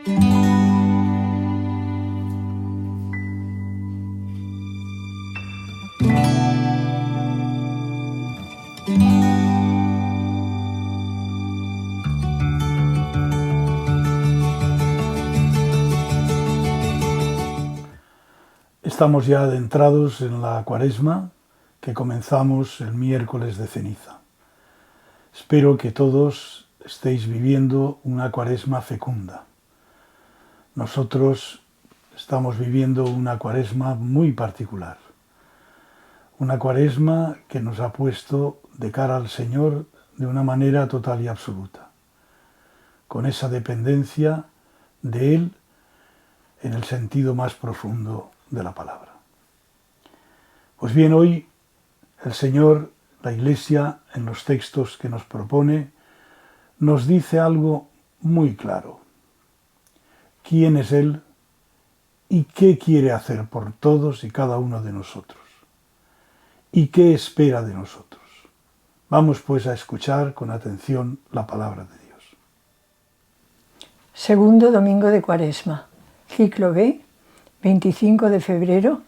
Estamos ya adentrados en la Cuaresma que comenzamos el miércoles de ceniza. Espero que todos estéis viviendo una Cuaresma fecunda. Nosotros estamos viviendo una Cuaresma muy particular. Una Cuaresma que nos ha puesto de cara al Señor de una manera total y absoluta, con esa dependencia de Él en el sentido más profundo de la palabra. Pues bien, hoy el Señor, la Iglesia, en los textos que nos propone, nos dice algo muy claro. ¿Quién es Él y qué quiere hacer por todos y cada uno de nosotros? ¿Y qué espera de nosotros? Vamos pues a escuchar con atención la palabra de Dios. Segundo domingo de Cuaresma, ciclo B, 25 de febrero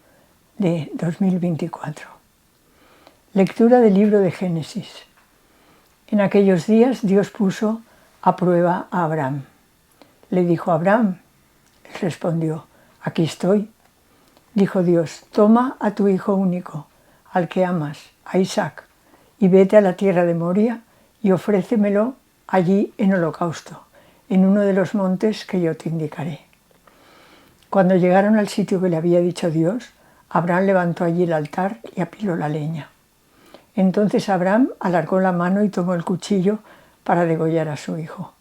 de 2024. Lectura del libro de Génesis. En aquellos días Dios puso a prueba a Abraham. Le dijo a Abraham, él respondió, aquí estoy. Dijo Dios, toma a tu hijo único, al que amas, a Isaac, y vete a la tierra de Moria y ofrécemelo allí en holocausto, en uno de los montes que yo te indicaré. Cuando llegaron al sitio que le había dicho Dios, Abraham levantó allí el altar y apiló la leña. Entonces Abraham alargó la mano y tomó el cuchillo para degollar a su hijo.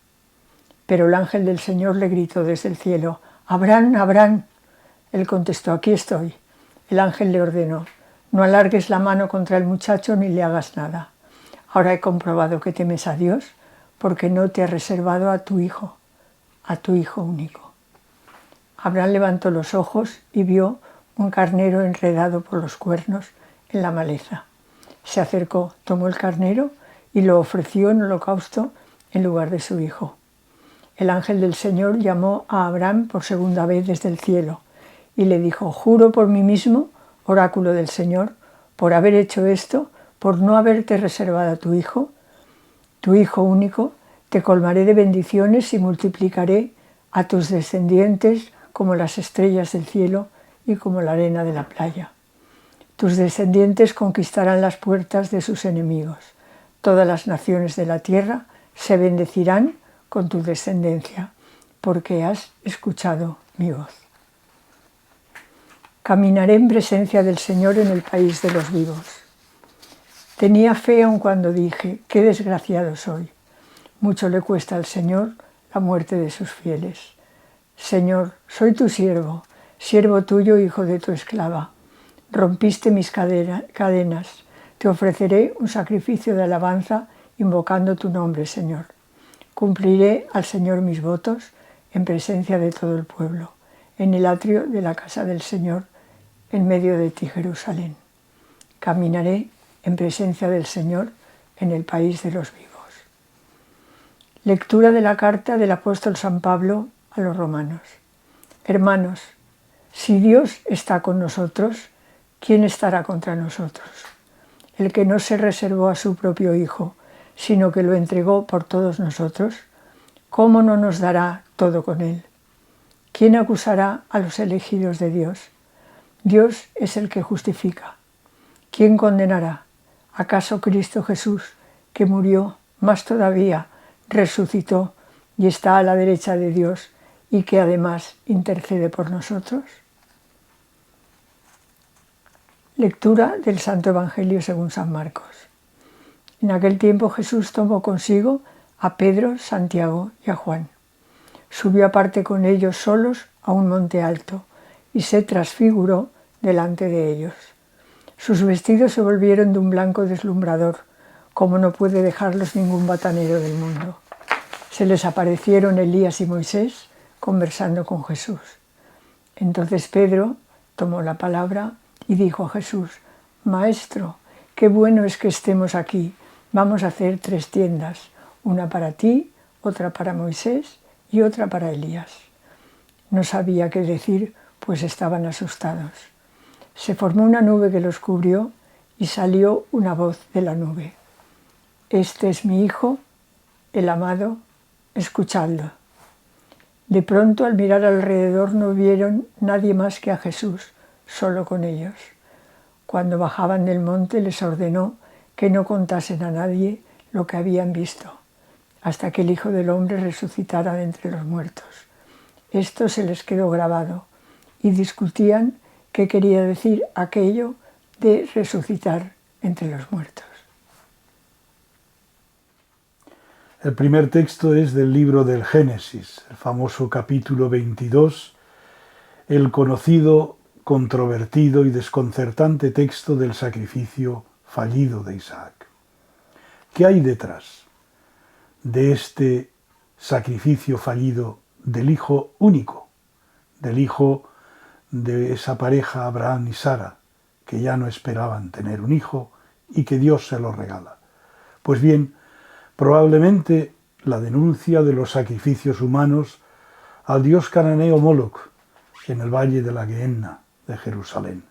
Pero el ángel del Señor le gritó desde el cielo, «Abraham, Abraham». Él contestó, «Aquí estoy». El ángel le ordenó, «No alargues la mano contra el muchacho ni le hagas nada. Ahora he comprobado que temes a Dios porque no te ha reservado a tu hijo único». Abraham levantó los ojos y vio un carnero enredado por los cuernos en la maleza. Se acercó, tomó el carnero y lo ofreció en holocausto en lugar de su hijo. El ángel del Señor llamó a Abraham por segunda vez desde el cielo y le dijo, «Juro por mí mismo, oráculo del Señor, por haber hecho esto, por no haberte reservado a tu hijo único, te colmaré de bendiciones y multiplicaré a tus descendientes como las estrellas del cielo y como la arena de la playa. Tus descendientes conquistarán las puertas de sus enemigos. Todas las naciones de la tierra se bendecirán con tu descendencia, porque has escuchado mi voz». Caminaré en presencia del Señor en el país de los vivos. Tenía fe aun cuando dije, qué desgraciado soy. Mucho le cuesta al Señor la muerte de sus fieles. Señor, soy tu siervo, siervo tuyo, hijo de tu esclava. Rompiste mis cadenas. Te ofreceré un sacrificio de alabanza invocando tu nombre, Señor. Cumpliré al Señor mis votos en presencia de todo el pueblo, en el atrio de la casa del Señor, en medio de ti, Jerusalén. Caminaré en presencia del Señor en el país de los vivos. Lectura de la carta del apóstol San Pablo a los romanos. Hermanos, si Dios está con nosotros, ¿quién estará contra nosotros? El que no se reservó a su propio Hijo, sino que lo entregó por todos nosotros, ¿cómo no nos dará todo con él? ¿Quién acusará a los elegidos de Dios? Dios es el que justifica. ¿Quién condenará? ¿Acaso Cristo Jesús, que murió, más todavía, resucitó y está a la derecha de Dios y que además intercede por nosotros? Lectura del Santo Evangelio según San Marcos. En aquel tiempo Jesús tomó consigo a Pedro, Santiago y a Juan. Subió aparte con ellos solos a un monte alto y se transfiguró delante de ellos. Sus vestidos se volvieron de un blanco deslumbrador, como no puede dejarlos ningún batanero del mundo. Se les aparecieron Elías y Moisés conversando con Jesús. Entonces Pedro tomó la palabra y dijo a Jesús, «Maestro, qué bueno es que estemos aquí. Vamos a hacer 3 tiendas, una para ti, otra para Moisés y otra para Elías». No sabía qué decir, pues estaban asustados. Se formó una nube que los cubrió y salió una voz de la nube. Este es mi Hijo, el amado, escuchadlo. De pronto, al mirar alrededor, no vieron nadie más que a Jesús, solo con ellos. Cuando bajaban del monte, les ordenó que no contasen a nadie lo que habían visto, hasta que el Hijo del Hombre resucitara de entre los muertos. Esto se les quedó grabado y discutían qué quería decir aquello de resucitar entre los muertos. El primer texto es del libro del Génesis, el famoso capítulo 22, el conocido, controvertido y desconcertante texto del sacrificio fallido de Isaac. ¿Qué hay detrás de este sacrificio fallido del hijo único, del hijo de esa pareja Abraham y Sara, que ya no esperaban tener un hijo y que Dios se lo regala? Pues bien, probablemente la denuncia de los sacrificios humanos al dios cananeo Moloch en el valle de la Gehenna de Jerusalén.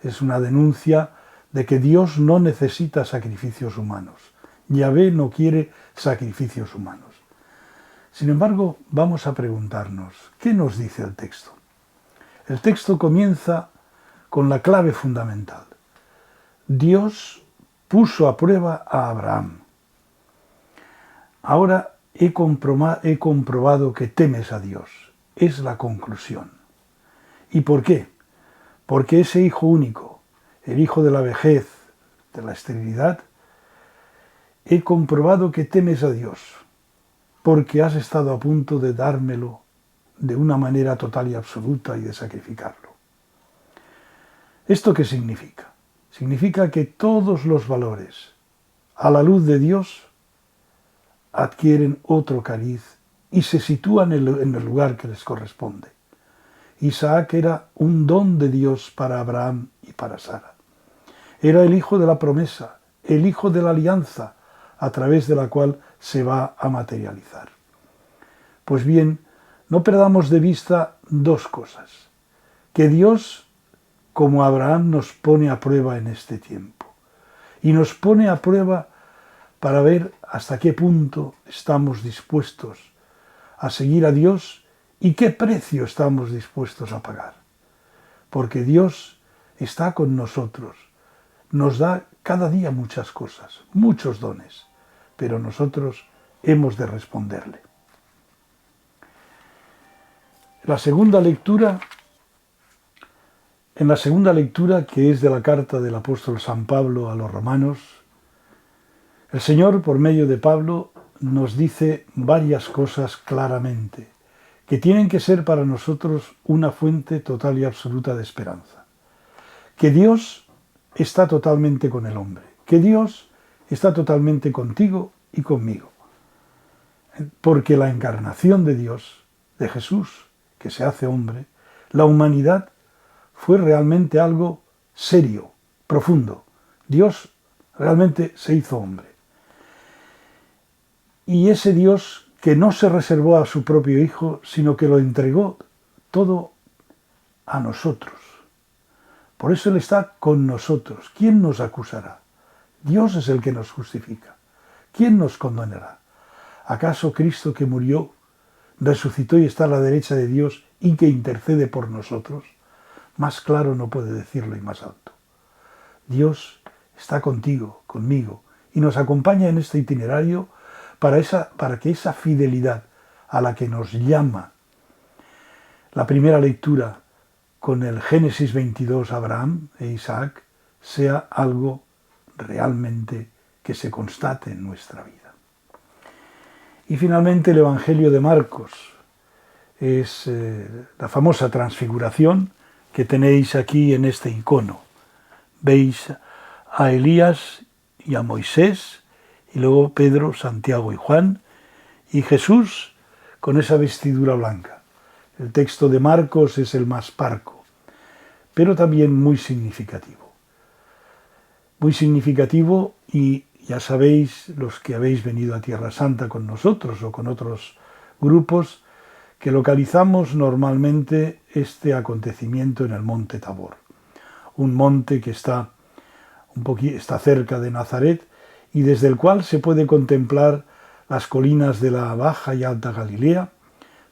Es una denuncia de que Dios no necesita sacrificios humanos. Yahvé no quiere sacrificios humanos. Sin embargo, vamos a preguntarnos, ¿qué nos dice el texto? El texto comienza con la clave fundamental. Dios puso a prueba a Abraham. Ahora he comprobado que temes a Dios. Es la conclusión. ¿Y por qué? Porque ese hijo único, el hijo de la vejez, de la esterilidad, he comprobado que temes a Dios, porque has estado a punto de dármelo de una manera total y absoluta y de sacrificarlo. ¿Esto qué significa? Significa que todos los valores, a la luz de Dios, adquieren otro cariz y se sitúan en el lugar que les corresponde. Isaac era un don de Dios para Abraham y para Sara. Era el hijo de la promesa, el hijo de la alianza, a través de la cual se va a materializar. Pues bien, no perdamos de vista dos cosas. Que Dios, como Abraham, nos pone a prueba en este tiempo. Y nos pone a prueba para ver hasta qué punto estamos dispuestos a seguir a Dios y qué precio estamos dispuestos a pagar. Porque Dios está con nosotros, nos da cada día muchas cosas, muchos dones, pero nosotros hemos de responderle. En la segunda lectura, que es de la carta del apóstol San Pablo a los romanos, el Señor, por medio de Pablo, nos dice varias cosas claramente, que tienen que ser para nosotros una fuente total y absoluta de esperanza. Que Dios está totalmente con el hombre, que Dios está totalmente contigo y conmigo. Porque la encarnación de Dios, de Jesús, que se hace hombre, la humanidad fue realmente algo serio, profundo. Dios realmente se hizo hombre. Y ese Dios que no se reservó a su propio Hijo, sino que lo entregó todo a nosotros. Por eso Él está con nosotros. ¿Quién nos acusará? Dios es el que nos justifica. ¿Quién nos condenará? ¿Acaso Cristo, que murió, resucitó y está a la derecha de Dios y que intercede por nosotros? Más claro no puede decirlo y más alto. Dios está contigo, conmigo, y nos acompaña en este itinerario para que esa fidelidad a la que nos llama la primera lectura con el Génesis 22, Abraham e Isaac, sea algo realmente que se constate en nuestra vida. Y finalmente el Evangelio de Marcos es la famosa transfiguración que tenéis aquí en este icono. Veis a Elías y a Moisés, y luego Pedro, Santiago y Juan, y Jesús con esa vestidura blanca. El texto de Marcos es el más parco, pero también muy significativo. Muy significativo, y ya sabéis, los que habéis venido a Tierra Santa con nosotros o con otros grupos, que localizamos normalmente este acontecimiento en el monte Tabor, un monte que está cerca de Nazaret y desde el cual se puede contemplar las colinas de la Baja y Alta Galilea,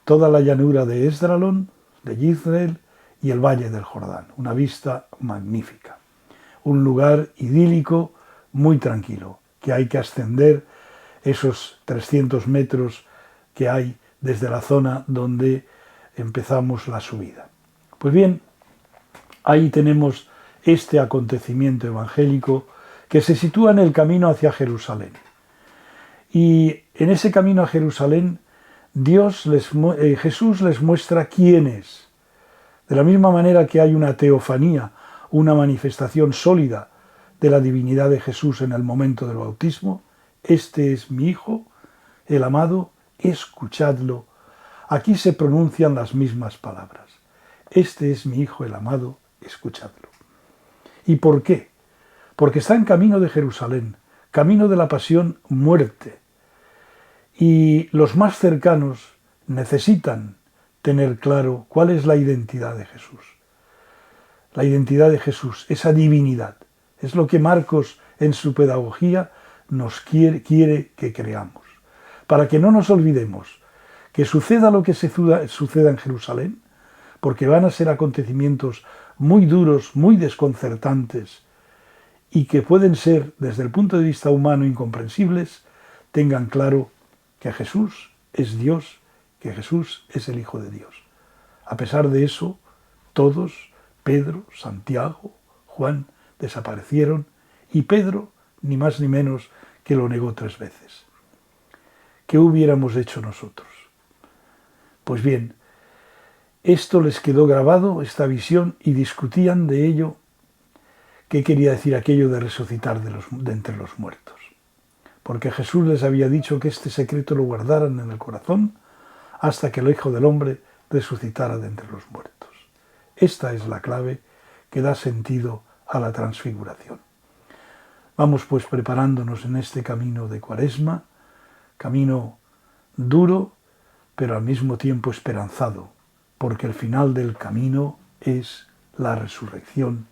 toda la llanura de Esdraelón, de Yizreel y el valle del Jordán. Una vista magnífica, un lugar idílico muy tranquilo, que hay que ascender esos 300 metros que hay desde la zona donde empezamos la subida. Pues bien, ahí tenemos este acontecimiento evangélico que se sitúa en el camino hacia Jerusalén. Y en ese camino a Jerusalén, Jesús les muestra quién es. De la misma manera que hay una teofanía, una manifestación sólida de la divinidad de Jesús en el momento del bautismo, este es mi Hijo, el amado, escuchadlo. Aquí se pronuncian las mismas palabras. Este es mi Hijo, el amado, escuchadlo. ¿Y por qué? Porque está en camino de Jerusalén, camino de la pasión, muerte. Y los más cercanos necesitan tener claro cuál es la identidad de Jesús. La identidad de Jesús, esa divinidad, es lo que Marcos en su pedagogía nos quiere que creamos. Para que no nos olvidemos que suceda lo que suceda en Jerusalén, porque van a ser acontecimientos muy duros, muy desconcertantes y que pueden ser, desde el punto de vista humano, incomprensibles, tengan claro que Jesús es Dios, que Jesús es el Hijo de Dios. A pesar de eso, todos, Pedro, Santiago, Juan, desaparecieron y Pedro, ni más ni menos, que lo negó 3 veces. ¿Qué hubiéramos hecho nosotros? Pues bien, esto les quedó grabado, esta visión, y discutían de ello. ¿Qué quería decir aquello de resucitar de entre los muertos? Porque Jesús les había dicho que este secreto lo guardaran en el corazón hasta que el Hijo del Hombre resucitara de entre los muertos. Esta es la clave que da sentido a la transfiguración. Vamos pues preparándonos en este camino de Cuaresma, camino duro, pero al mismo tiempo esperanzado, porque el final del camino es la resurrección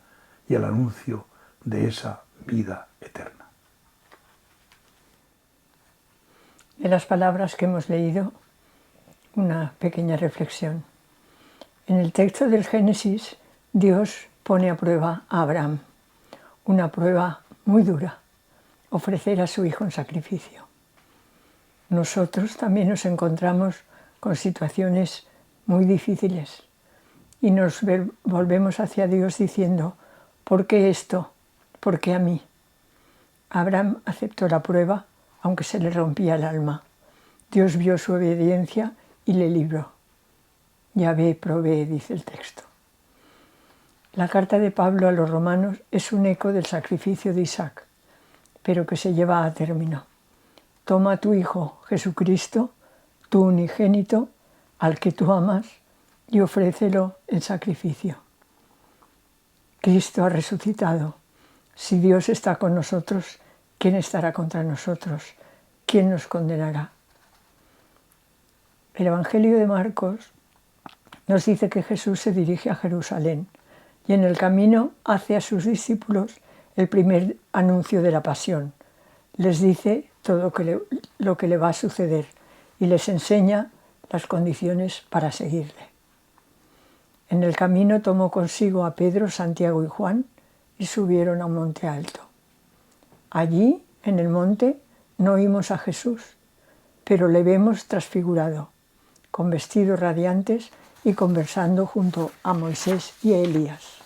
y el anuncio de esa vida eterna. De las palabras que hemos leído, una pequeña reflexión. En el texto del Génesis, Dios pone a prueba a Abraham, una prueba muy dura, ofrecer a su hijo en sacrificio. Nosotros también nos encontramos con situaciones muy difíciles y nos volvemos hacia Dios diciendo, ¿por qué esto? ¿Por qué a mí? Abraham aceptó la prueba, aunque se le rompía el alma. Dios vio su obediencia y le libró. Yahvé provee, dice el texto. La carta de Pablo a los romanos es un eco del sacrificio de Isaac, pero que se lleva a término. Toma a tu Hijo Jesucristo, tu unigénito, al que tú amas, y ofrécelo en sacrificio. Cristo ha resucitado. Si Dios está con nosotros, ¿quién estará contra nosotros? ¿Quién nos condenará? El Evangelio de Marcos nos dice que Jesús se dirige a Jerusalén y en el camino hace a sus discípulos el primer anuncio de la pasión. Les dice todo lo que le va a suceder y les enseña las condiciones para seguirle. En el camino tomó consigo a Pedro, Santiago y Juan y subieron a un monte alto. Allí, en el monte, no oímos a Jesús, pero le vemos transfigurado, con vestidos radiantes y conversando junto a Moisés y a Elías.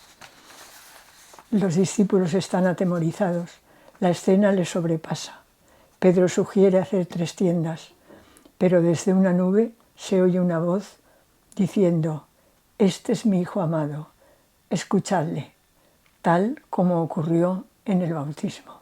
Los discípulos están atemorizados, la escena les sobrepasa. Pedro sugiere hacer 3 tiendas, pero desde una nube se oye una voz diciendo, «Este es mi Hijo amado, escuchadle», tal como ocurrió en el bautismo.